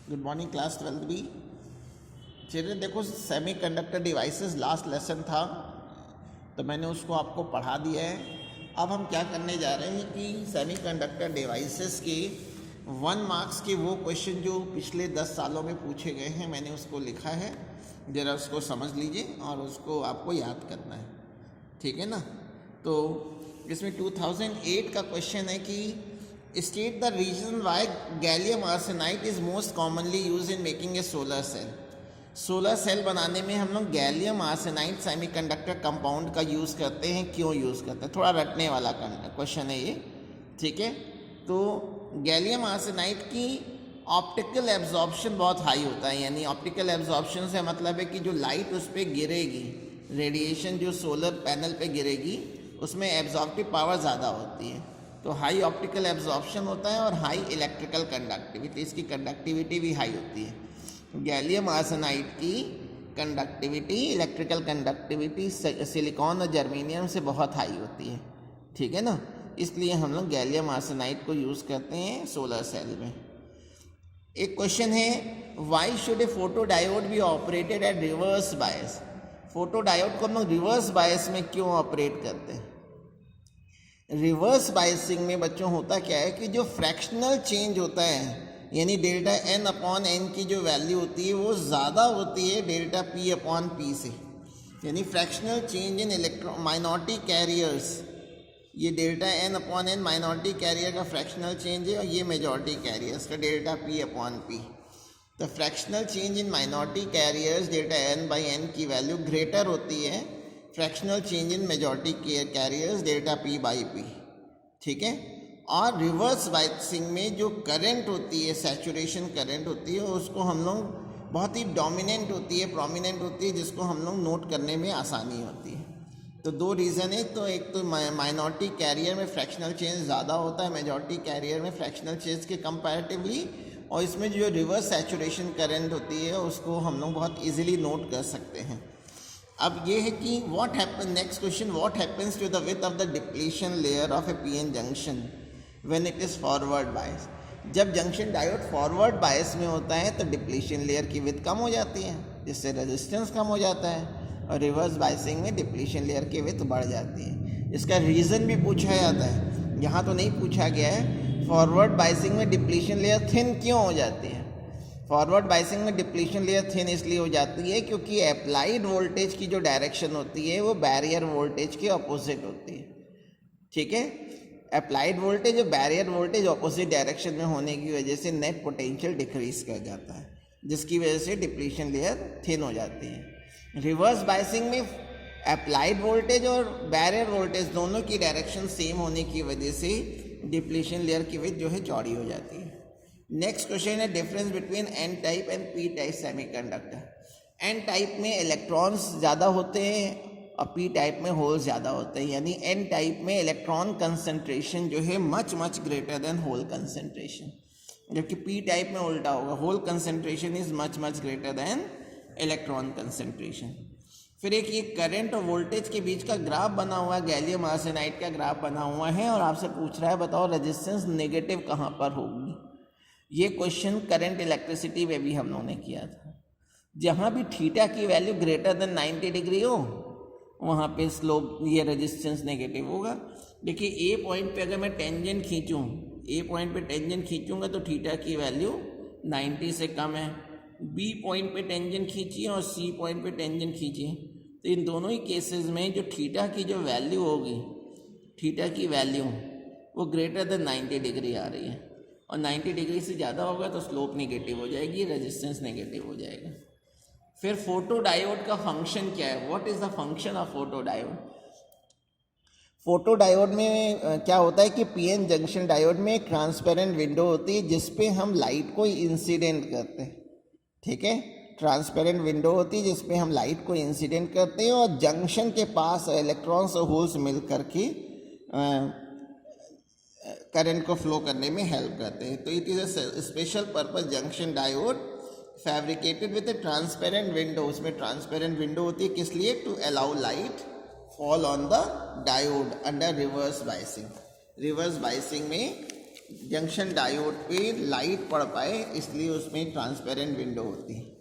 Good morning class 12th B. Children देखो, semiconductor devices last lesson था तो मैंने उसको आपको पढ़ा दिया है। अब हम क्या करने जा रहे हैं कि सेमीकंडक्टर डिवाइसेस के 1 मार्क्स के वो क्वेश्चन जो पिछले 10 सालों में पूछे गए हैं मैंने उसको लिखा है, ज़रा उसको समझ लीजिए और उसको आपको याद करना है, ठीक है ना। तो इसमें 2008 का क्वेश्चन है कि state the reason why gallium arsenide is most commonly use in making a solar cell. Solar cell बनाने में हम लोग गैलियम आर्सेनाइड सेमीकंडक्टर कंपाउंड का यूज़ करते हैं। क्यों यूज़ करते हैं, थोड़ा रटने वाला क्वेश्चन है ये, ठीक है। तो गैलियम आर्सेनाइड की ऑप्टिकल एब्जॉर्प्शन बहुत हाई होता है, यानी ऑप्टिकल एब्जॉर्प्शन से मतलब है कि जो लाइट उस पर गिरेगी, रेडिएशन जो सोलर पैनल पे गिरेगी उसमें एब्जॉर्प्टिव पावर ज़्यादा होती है, तो हाई ऑप्टिकल एब्जॉर्प्शन होता है और हाई इलेक्ट्रिकल कंडक्टिविटी, इसकी कंडक्टिविटी भी हाई होती है। गैलियम आर्सेनाइड की कंडक्टिविटी, इलेक्ट्रिकल कंडक्टिविटी सिलिकॉन और जर्मेनियम से बहुत हाई होती है, ठीक है ना। इसलिए हम लोग गैलियम आर्सेनाइड को यूज़ करते हैं सोलर सेल में। एक क्वेश्चन है, why should A photo diode be operated at reverse bias. Photo diode को हम लोग रिवर्स बायस में क्यों ऑपरेट करते हैं। रिवर्स बायसिंग में बच्चों होता क्या है कि जो फ्रैक्शनल चेंज होता है, यानी डेल्टा एन अपॉन एन की जो वैल्यू होती है वो ज़्यादा होती है डेल्टा पी अपॉन पी से, यानी fractional change in electron minority carriers, ये delta n upon n minority carrier का फ्रैक्शनल चेंज है और ये मेजॉरिटी कैरियर्स का डेल्टा पी अपॉन पी। तो fractional change in minority carriers delta n by n की वैल्यू ग्रेटर होती है fractional change in majority carriers delta p by p, ठीक है। और रिवर्स बायसिंग में जो करंट होती है, सैचुरेशन करंट होती है, उसको हम लोग बहुत ही डोमिनेंट होती है, प्रोमिनेंट होती है, जिसको हम लोग नोट करने में आसानी होती है। तो दो रीज़न है, तो एक तो माइनॉरिटी कैरियर में फ्रैक्शनल चेंज ज़्यादा होता है मेजॉरिटी कैरियर में फ्रैक्शनल चेंज के कंपैरेटिवली, और इसमें जो रिवर्स सैचुरेशन करंट होती है उसको हम लोग बहुत ईजिली नोट कर सकते हैं। अब ये है कि what happen, next question, what happens to the width of the depletion layer of a PN junction when it is forward bias. जब जंक्शन डायोड फॉरवर्ड बायस में होता है तो डिप्लीशन लेयर की विड्थ कम हो जाती है, जिससे रेजिस्टेंस कम हो जाता है, और रिवर्स बायसिंग में डिप्लीशन लेयर की विड्थ बढ़ जाती है। इसका रीज़न भी पूछा जाता है, यहाँ तो नहीं पूछा गया है। फॉरवर्ड बायसिंग में डिप्लीशन लेयर थिन क्यों हो जाती है। फॉरवर्ड बायसिंग में डिप्लीशन लेयर थिन इसलिए हो जाती है क्योंकि अप्लाइड वोल्टेज की जो डायरेक्शन होती है वो बैरियर वोल्टेज के अपोजिट होती है, ठीक है। अप्लाइड वोल्टेज और बैरियर वोल्टेज अपोजिट डायरेक्शन में होने की वजह से नेट पोटेंशियल डिक्रीज कर जाता है, जिसकी वजह से डिप्लीशन लेयर थिन हो जाती है। रिवर्स बायसिंग में अप्लाइड वोल्टेज और बैरियर वोल्टेज दोनों की डायरेक्शन सेम होने की वजह से डिप्लीशन लेयर की विड्थ जो है चौड़ी हो जाती है। नेक्स्ट क्वेश्चन है, difference between N type and P type semiconductor. N type में इलेक्ट्रॉन्स ज़्यादा होते हैं और पी टाइप में होल्स ज़्यादा होते हैं, यानी एन टाइप में इलेक्ट्रॉन कंसंट्रेशन जो है much much greater than hole concentration, जबकि पी टाइप में उल्टा होगा, hole concentration is much much greater than electron concentration. फिर एक ये करंट और वोल्टेज के बीच का ग्राफ बना हुआ है, गैलियम आर्सेनाइड का ग्राफ बना हुआ है, और आपसे पूछ रहा है बताओ रेजिस्टेंस नेगेटिव कहाँ पर होगी। ये क्वेश्चन करंट इलेक्ट्रिसिटी में भी हम लोगों ने किया था। जहाँ भी थीटा की वैल्यू ग्रेटर देन 90 डिग्री हो वहाँ पे स्लोप, ये रेजिस्टेंस नेगेटिव होगा। देखिए ए पॉइंट पे अगर मैं टेंजेंट खींचूँ, ए पॉइंट पे टेंजेंट खींचूँगा तो थीटा की वैल्यू 90 से कम है। बी पॉइंट पे टेंजेंट खींचिए और सी पॉइंट पे टेंजेंट खींचिए, तो इन दोनों ही केसेस में जो थीटा की जो वैल्यू होगी, थीटा की वैल्यू वो ग्रेटर देन 90 डिग्री आ रही है, और 90 डिग्री से ज़्यादा होगा तो स्लोप नेगेटिव हो जाएगी, रेजिस्टेंस नेगेटिव हो जाएगा। फिर फोटो डायोड का फंक्शन क्या है, what is the function of photo diode. Photo diode में क्या होता है कि पीएन जंक्शन डायोड में एक ट्रांसपेरेंट विंडो होती है जिसपे हम लाइट को इंसिडेंट करते हैं, ठीक है। ट्रांसपेरेंट विंडो होती है जिसपे हम लाइट को इंसिडेंट करते हैं और जंक्शन के पास इलेक्ट्रॉन्स और होल्स मिल करके करंट को फ्लो करने में हेल्प करते हैं। तो it is a special purpose junction diode fabricated with a transparent window. उसमें ट्रांसपेरेंट विंडो होती है किस लिए, to allow light fall on the diode under reverse biasing. Reverse biasing में जंक्शन डायोड पे लाइट पड़ पाए, इसलिए उसमें ट्रांसपेरेंट विंडो होती है।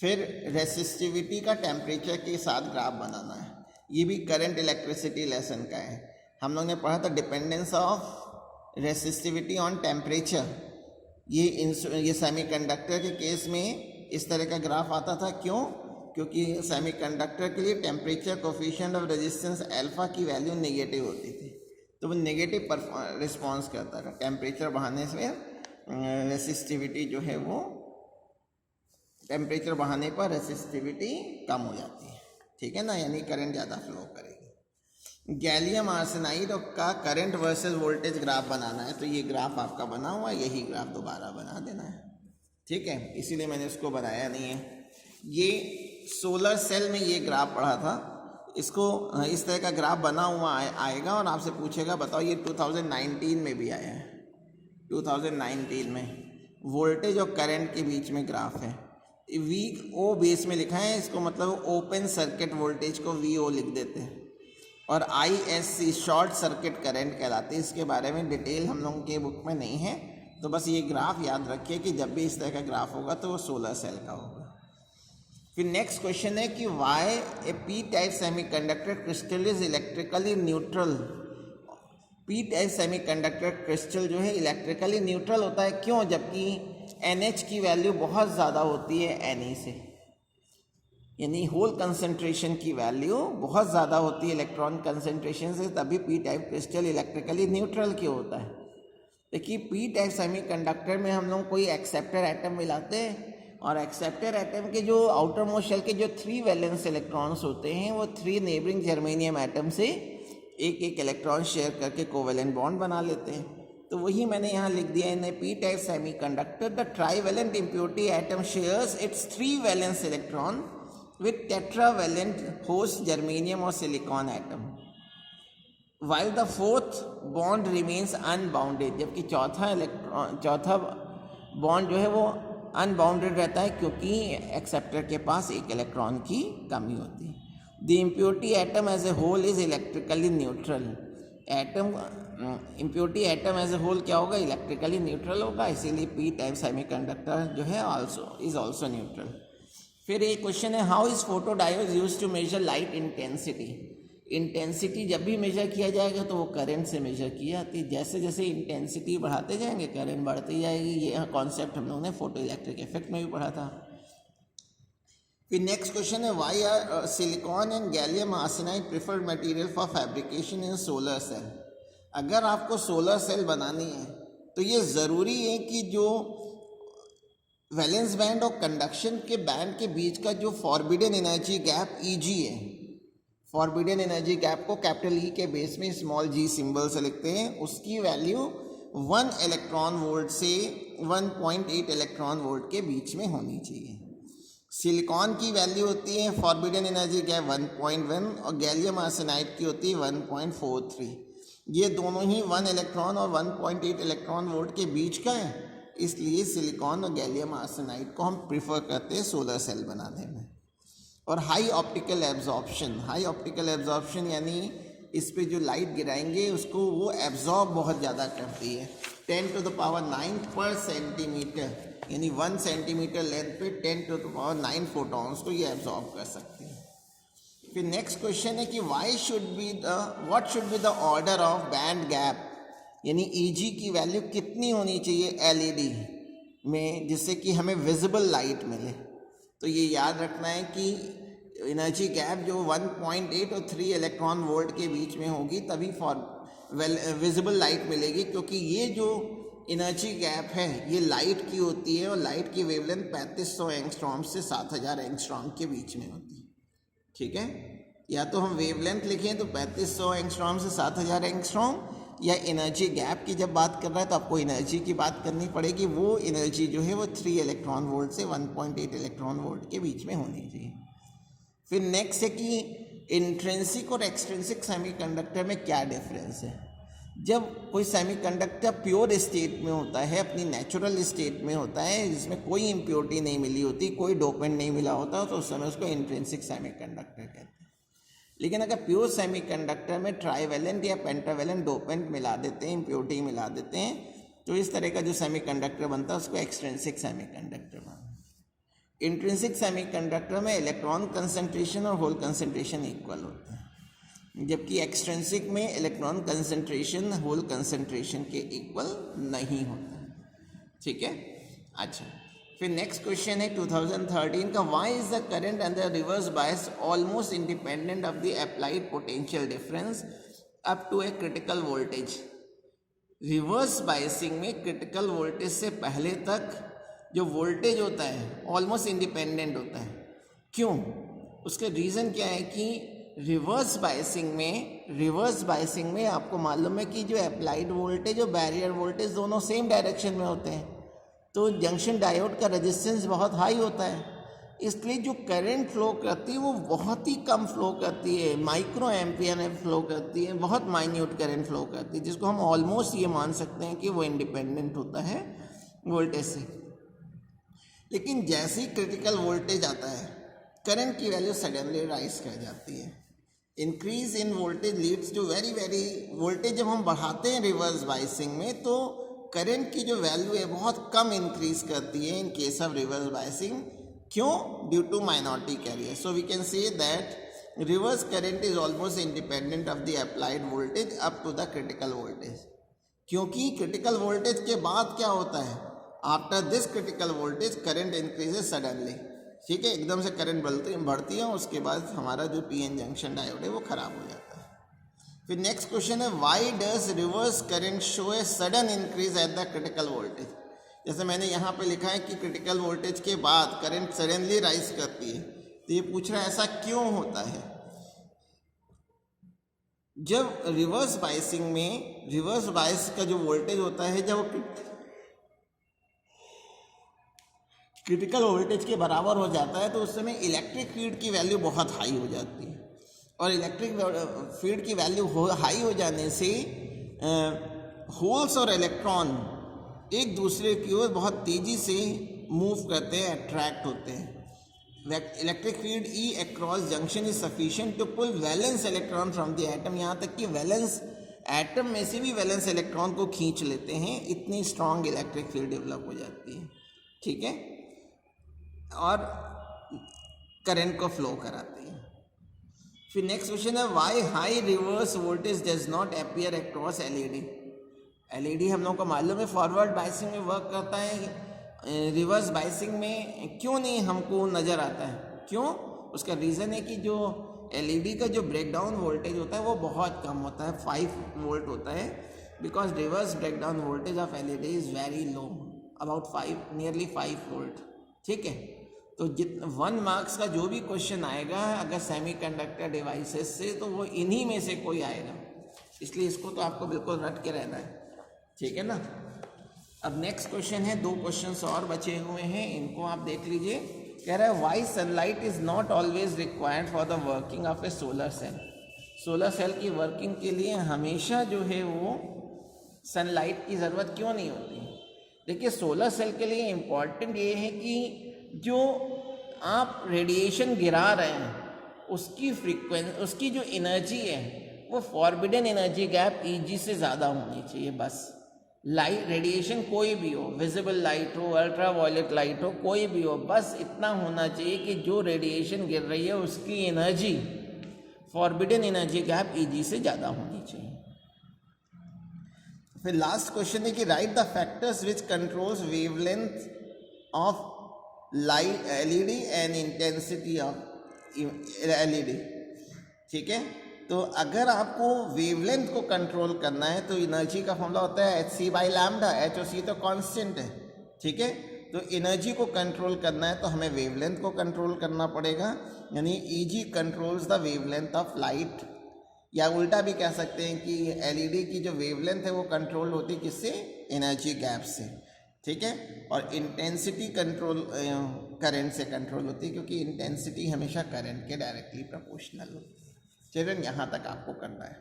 फिर रेसिस्टिविटी का टेम्परेचर के साथ ग्राफ बनाना है, ये भी करंट इलेक्ट्रिसिटी लेसन का है। हम लोग ने पढ़ा था dependence of resistivity on temperature. ये सेमीकंडक्टर के केस में इस तरह का ग्राफ आता था। क्यों? क्योंकि सेमीकंडक्टर के लिए temperature coefficient of resistance alpha की वैल्यू नेगेटिव होती थी, तो वो नेगेटिव रिस्पॉन्स करता था। टेम्परेचर बढ़ाने से रेसिस्टिविटी जो है वो, टेम्परेचर बढ़ाने पर रेसिस्टिविटी कम हो जाती है, ठीक है ना, यानी करंट ज़्यादा फ्लो करेगी। गैलियम आर्सेनाइड का करंट वर्सेस वोल्टेज ग्राफ बनाना है, तो ये ग्राफ आपका बना हुआ है, यही ग्राफ दोबारा बना देना है, ठीक है, इसीलिए मैंने उसको बनाया नहीं है। ये सोलर सेल में ये ग्राफ पढ़ा था, इसको इस तरह का ग्राफ बना हुआ आएगा और आपसे पूछेगा बताओ ये 2019 में भी आया है। 2019 में वोल्टेज और करंट के बीच में ग्राफ है। VO बेस में लिखा है, इसको मतलब ओपन सर्किट वोल्टेज को VO लिख देते हैं, और ISC शॉर्ट सर्किट करंट कहलाते हैं। इसके बारे में डिटेल हम लोगों के बुक में नहीं है, तो बस ये ग्राफ याद रखिए कि जब भी इस तरह का ग्राफ होगा तो वो सोलर सेल का होगा। फिर नेक्स्ट क्वेश्चन है कि why a P type semiconductor crystal is electrically neutral. P type semiconductor crystal जो है इलेक्ट्रिकली न्यूट्रल होता है, क्यों? जबकि NH की वैल्यू बहुत ज़्यादा होती है Na से, यानी होल कंसंट्रेशन की वैल्यू बहुत ज़्यादा होती है इलेक्ट्रॉन कंसंट्रेशन से, तभी P type crystal electrically neutral क्यों होता है? देखिए पी टाइप सेमीकंडक्टर में हम लोग कोई एक्सेप्टर एटम मिलाते हैं, और एक्सेप्टर एटम के जो आउटर मोस्ट शेल के जो 3 वैलेंस इलेक्ट्रॉन्स होते हैं वो 3 नेबरिंग जर्मेनियम एटम से एक एक इलेक्ट्रॉन शेयर करके कोवेलेंट बॉन्ड बना लेते हैं। तो वही मैंने यहाँ लिख दिया in p type semiconductor the trivalent impurity atom shares its 3 valence electron with tetravalent host germanium और silicon atom, while the fourth bond remains unbounded, जबकि चौथा बॉन्ड जो है वो अनबाउंडेड रहता है, क्योंकि एक्सेप्टर के पास एक इलेक्ट्रॉन की कमी होती है। The impurity atom as a hole is electrically neutral. Impurity atom as a hole क्या होगा? इलेक्ट्रिकली न्यूट्रल होगा, इसीलिए पी टाइप सेमीकंडक्टर जो है इज ऑल्सो न्यूट्रल। फिर एक क्वेश्चन है how is photodiode used to measure light intensity. Intensity जब भी मेजर किया जाएगा तो वो करंट से मेजर की जाती है। जैसे जैसे इंटेंसिटी बढ़ाते जाएंगे करंट बढ़ती जाएगी। ये कॉन्सेप्ट हम लोगों ने फोटो इलेक्ट्रिक इफेक्ट में भी पढ़ा था। फिर नेक्स्ट क्वेश्चन है why are silicon and gallium arsenide preferred material for fabrication in solar cell. अगर आपको सोलर सेल बनानी है तो ये ज़रूरी है कि जो वैलेंस बैंड और कंडक्शन के बैंड के बीच का जो फॉरबिडन एनर्जी गैप Eg है, फॉरबिडन एनर्जी गैप को कैपिटल E के बेस में स्मॉल g सिंबल से लिखते हैं, उसकी वैल्यू 1 इलेक्ट्रॉन वोल्ट से 1.8 इलेक्ट्रॉन वोल्ट के बीच में होनी चाहिए। सिलिकॉन की वैल्यू होती है फॉरबिडन एनर्जी गैप 1.1 और गैलियम आर्सेनाइड की होती है 1.43। ये दोनों ही 1 इलेक्ट्रॉन और 1.8 इलेक्ट्रॉन वोल्ट के बीच का है, इसलिए सिलिकॉन और गैलियम आर्सेनाइड को हम प्रिफर करते हैं सोलर सेल बनाने में। और हाई ऑप्टिकल एब्जॉर्प्शन यानी इस पे जो लाइट गिराएंगे उसको वो एब्जॉर्ब बहुत ज़्यादा करती है। 10⁹ पर सेंटीमीटर, यानी 1 सेंटीमीटर लेंथ पे 10⁹ फोटॉन्स को ये एब्जॉर्ब कर सकती है। फिर नेक्स्ट क्वेश्चन है कि what should be the order of band gap, यानी Eg की वैल्यू कितनी होनी चाहिए LED में जिससे कि हमें विजिबल लाइट मिले। तो ये याद रखना है कि एनर्जी गैप जो 1.8 और 3 इलेक्ट्रॉन वोल्ट के बीच में होगी तभी विजिबल लाइट मिलेगी, क्योंकि ये जो एनर्जी गैप है ये लाइट की होती है और लाइट की वेवलेंथ 3500 एंगस्ट्रॉम से 7000 एंगस्ट्रॉम के बीच में होती है। ठीक है, या तो हम वेवलेंथ लिखें तो 3500 एंगस्ट्रॉम से 7000 एंगस्ट्रॉम, या एनर्जी गैप की जब बात कर रहा है तो आपको एनर्जी की बात करनी पड़ेगी। वो एनर्जी जो है वो 3 इलेक्ट्रॉन वोल्ट से 1.8 इलेक्ट्रॉन वोल्ट के बीच में होनी चाहिए। फिर नेक्स्ट है कि इंट्रिंसिक और एक्सट्रिंसिक सेमीकंडक्टर में क्या डिफरेंस है। जब कोई सेमीकंडक्टर प्योर स्टेट में होता है, अपनी नेचुरल स्टेट में होता है, जिसमें कोई इम्प्योरिटी नहीं मिली होती, कोई डोपेंट नहीं मिला होता, तो उस समय उसको इंट्रिंसिक सेमीकंडक्टर कहते हैं। लेकिन अगर प्योर सेमीकंडक्टर में ट्राइवेलेंट या पेंटावेलेंट डोपेंट मिला देते हैं, इम्प्योरिटी मिला देते हैं, तो इस तरह का जो सेमीकंडक्टर बनता है उसको एक्सट्रिंसिक सेमीकंडक्टर बनता है। इंट्रिंसिक सेमीकंडक्टर में इलेक्ट्रॉन कंसंट्रेशन और होल कंसंट्रेशन इक्वल होते हैं, जबकि एक्सट्रिंसिक में इलेक्ट्रॉन कंसंट्रेशन होल कंसंट्रेशन के इक्वल नहीं होता। ठीक है, अच्छा फिर नेक्स्ट क्वेश्चन है 2013 का, why is the current under reverse bias almost independent of the applied potential difference up to a critical voltage. Reverse biasing में क्रिटिकल वोल्टेज से पहले तक जो वोल्टेज होता है ऑलमोस्ट इंडिपेंडेंट होता है। क्यों? उसका रीज़न क्या है कि रिवर्स बायसिंग में आपको मालूम है कि जो अप्लाइड वोल्टेज और बैरियर वोल्टेज दोनों सेम डायरेक्शन में होते हैं, तो जंक्शन डायोड का रेजिस्टेंस बहुत हाई होता है, इसलिए जो करंट फ्लो करती है वो बहुत ही कम फ्लो करती है, माइक्रो एम्पियर में फ्लो करती है, बहुत माइन्यूट करंट फ्लो करती है, जिसको हम ऑलमोस्ट ये मान सकते हैं कि वो इंडिपेंडेंट होता है वोल्टेज से। लेकिन जैसे ही क्रिटिकल वोल्टेज आता है करंट की वैल्यू सडनली राइज कर जाती है। Increase in voltage leads to very voltage जब हम बढ़ाते हैं रिवर्स बायसिंग में तो करंट की जो वैल्यू है बहुत कम इंक्रीज करती है in case of reverse biasing. क्यों? Due to minority carrier. So we can say that reverse current is almost independent of the applied voltage up to the critical voltage, क्योंकि critical voltage के बाद क्या होता है, after this critical voltage current increases suddenly. ठीक है, एकदम से करंट बढ़ती है, उसके बाद हमारा जो पीएन जंक्शन डायोड है वो खराब हो जाता है। फिर नेक्स्ट क्वेश्चन है, why does reverse current show a sudden increase at the critical voltage. जैसे मैंने यहाँ पे लिखा है कि क्रिटिकल वोल्टेज के बाद करंट सडनली राइज करती है, तो ये पूछ रहा है ऐसा क्यों होता है। जब रिवर्स बायसिंग में रिवर्स बायस का जो वोल्टेज होता है जब क्रिटिकल वोल्टेज के बराबर हो जाता है तो उस समय इलेक्ट्रिक फील्ड की वैल्यू बहुत हाई हो जाती है, और इलेक्ट्रिक फील्ड की वैल्यू हाई हो जाने से होल्स और इलेक्ट्रॉन एक दूसरे की ओर बहुत तेज़ी से मूव करते हैं, अट्रैक्ट होते हैं। Electric field E across junction is sufficient to pull valence electron from the atom, यहाँ तक कि वैलेंस एटम में से भी वैलेंस इलेक्ट्रॉन को खींच लेते हैं, इतनी स्ट्रॉन्ग इलेक्ट्रिक फील्ड डेवलप हो जाती है। ठीक है, और करंट को फ्लो कराती है। फिर नेक्स्ट क्वेश्चन है, why high reverse voltage does not appear across LED. LED हम लोगों को मालूम है फॉरवर्ड बायसिंग में वर्क करता है, रिवर्स बायसिंग में क्यों नहीं हमको नज़र आता है। क्यों? उसका रीज़न है कि जो एलईडी का जो ब्रेकडाउन वोल्टेज होता है वो बहुत कम होता है, 5 वोल्ट होता है, because reverse breakdown voltage of LED is very low, about nearly 5 volt. ठीक है, तो 1 मार्क्स का जो भी क्वेश्चन आएगा अगर सेमीकंडक्टर डिवाइसेस से तो वो इन्हीं में से कोई आएगा, इसलिए इसको तो आपको बिल्कुल रट के रहना है। ठीक है ना। अब नेक्स्ट क्वेश्चन है, 2 क्वेश्चंस और बचे हुए हैं, इनको आप देख लीजिए। कह रहा है, why sunlight is not always required for the working of a solar cell. Solar cell की वर्किंग के लिए हमेशा जो है वो सनलाइट की ज़रूरत क्यों नहीं होती। देखिए, सोलर सेल के लिए इम्पॉर्टेंट ये है कि जो आप रेडिएशन गिरा रहे हैं उसकी फ्रीक्वेंसी, उसकी जो एनर्जी है वो फॉरबिडन एनर्जी गैप ईजी से ज़्यादा होनी चाहिए। बस लाइट रेडिएशन कोई भी हो, विजिबल लाइट हो, अल्ट्रा वायलेट लाइट हो, कोई भी हो, बस इतना होना चाहिए कि जो रेडिएशन गिर रही है उसकी energy forbidden energy gap easy से ज़्यादा होनी चाहिए। फिर लास्ट क्वेश्चन है कि right the factors which controls wavelength of light LED and intensity of LED. ठीक है, तो अगर आपको वेवलेंथ को कंट्रोल करना है तो एनर्जी का फॉर्मूला होता है hc/λ। h और c तो कांस्टेंट है। ठीक है, तो एनर्जी को कंट्रोल करना है तो हमें वेवलेंथ को कंट्रोल करना पड़ेगा, यानी Eg controls the wavelength of light, या उल्टा भी कह सकते हैं कि एलईडी की जो वेवलेंथ है वो कंट्रोल होती है किससे, एनर्जी गैप से। ठीक है, और इंटेंसिटी कंट्रोल करंट से कंट्रोल होती है, क्योंकि इंटेंसिटी हमेशा करंट के डायरेक्टली प्रोपोर्शनल होती है। चलिए, यहाँ तक आपको करना है।